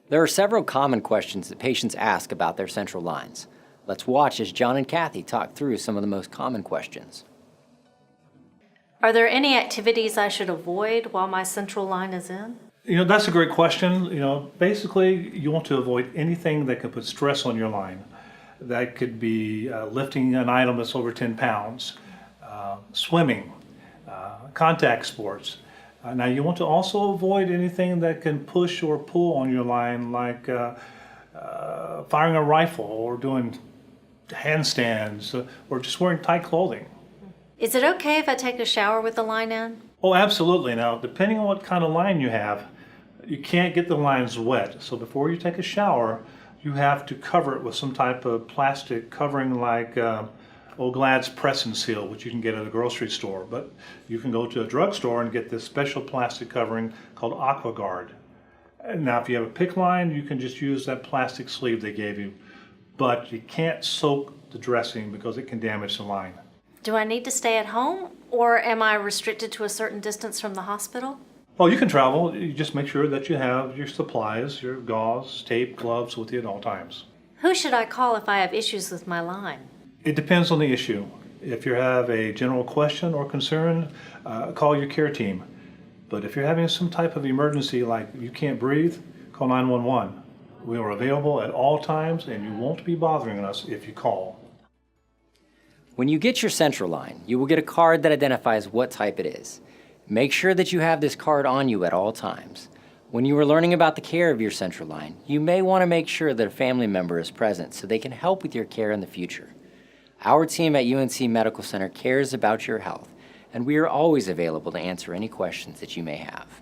There are several common questions that patients ask about their central lines. Let's watch as John and Kathy talk through some of the most common questions. Are there any activities I should avoid while my central line is in? That's a great question. Basically, you want to avoid anything that can put stress on your line. That could be lifting an item that's over 10 pounds, swimming, contact sports. Now, you want to also avoid anything that can push or pull on your line, like firing a rifle or doing handstands or just wearing tight clothing. Is it okay if I take a shower with the line in? Oh, absolutely. Now, depending on what kind of line you have, you can't get the lines wet. So before you take a shower, you have to cover it with some type of plastic covering like Glad's Press and Seal, which you can get at a grocery store. But you can go to a drugstore and get this special plastic covering called AquaGuard. And now, if you have a PICC line, you can just use that plastic sleeve they gave you. But you can't soak the dressing because it can damage the line. Do I need to stay at home, or am I restricted to a certain distance from the hospital? Well, you can travel. You just make sure that you have your supplies, your gauze, tape, gloves with you at all times. Who should I call if I have issues with my line? It depends on the issue. If you have a general question or concern, call your care team. But if you're having some type of emergency like you can't breathe, call 911. We are available at all times and you won't be bothering us if you call. When you get your central line, you will get a card that identifies what type it is. Make sure that you have this card on you at all times. When you are learning about the care of your central line, you may want to make sure that a family member is present so they can help with your care in the future. Our team at UNC Medical Center cares about your health, and we are always available to answer any questions that you may have.